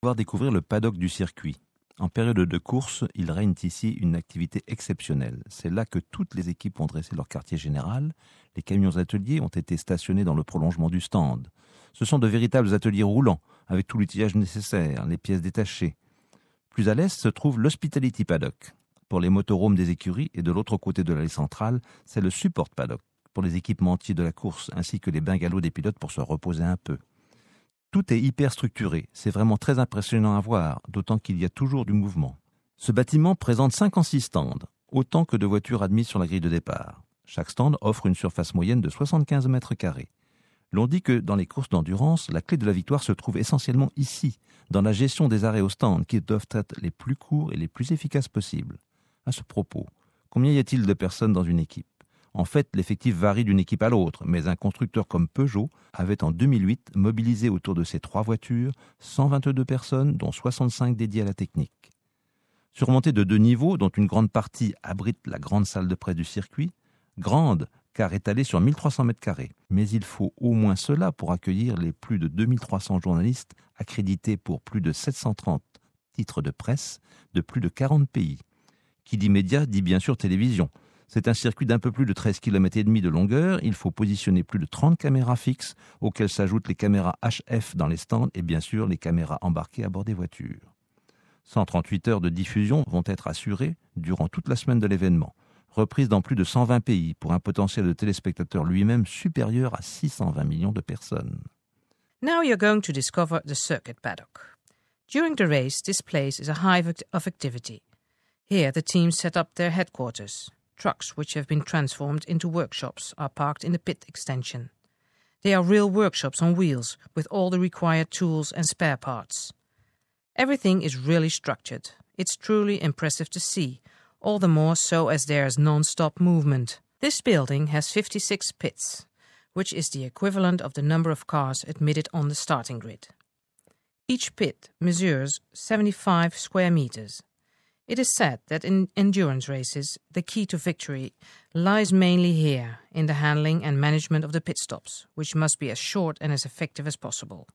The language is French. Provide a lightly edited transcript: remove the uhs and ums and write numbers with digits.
Pouvoir découvrir le paddock du circuit. En période de course, il règne ici une activité exceptionnelle. C'est là que toutes les équipes ont dressé leur quartier général. Les camions ateliers ont été stationnés dans le prolongement du stand. Ce sont de véritables ateliers roulants, avec tout l'outillage nécessaire, les pièces détachées. Plus à l'est se trouve l'Hospitality Paddock, pour les motorhomes des écuries, et de l'autre côté de l'allée centrale, c'est le Support Paddock, pour les équipementiers de la course, ainsi que les bungalows des pilotes pour se reposer un peu. Tout est hyper structuré, c'est vraiment très impressionnant à voir, d'autant qu'il y a toujours du mouvement. Ce bâtiment présente 56 stands, autant que de voitures admises sur la grille de départ. Chaque stand offre une surface moyenne de 75 mètres carrés. L'on dit que dans les courses d'endurance, la clé de la victoire se trouve essentiellement ici, dans la gestion des arrêts au stand, qui doivent être les plus courts et les plus efficaces possibles. À ce propos, combien y a-t-il de personnes dans une équipe ? En fait, l'effectif varie d'une équipe à l'autre, mais un constructeur comme Peugeot avait en 2008 mobilisé autour de ses 3 voitures 122 personnes, dont 65 dédiées à la technique. Surmonté de 2 niveaux, dont une grande partie abrite la grande salle de presse du circuit, grande car étalée sur 1300 mètres carrés. Mais il faut au moins cela pour accueillir les plus de 2300 journalistes accrédités pour plus de 730 titres de presse de plus de 40 pays. Qui dit média dit bien sûr télévision. C'est un circuit d'un peu plus de 13,5 km de longueur. Il faut positionner plus de 30 caméras fixes, auxquelles s'ajoutent les caméras HF dans les stands et bien sûr les caméras embarquées à bord des voitures. 138 heures de diffusion vont être assurées durant toute la semaine de l'événement, reprises dans plus de 120 pays pour un potentiel de téléspectateurs lui-même supérieur à 620 millions de personnes. Now you're going to discover the circuit paddock. During the race, this place is a hive of activity. Here the teams set up their headquarters. Trucks, which have been transformed into workshops, are parked in the pit extension. They are real workshops on wheels, with all the required tools and spare parts. Everything is really structured. It's truly impressive to see, all the more so as there is non-stop movement. This building has 56 pits, which is the equivalent of the number of cars admitted on the starting grid. Each pit measures 75 square meters. It is said that in endurance races, the key to victory lies mainly here, in the handling and management of the pit stops, which must be as short and as effective as possible.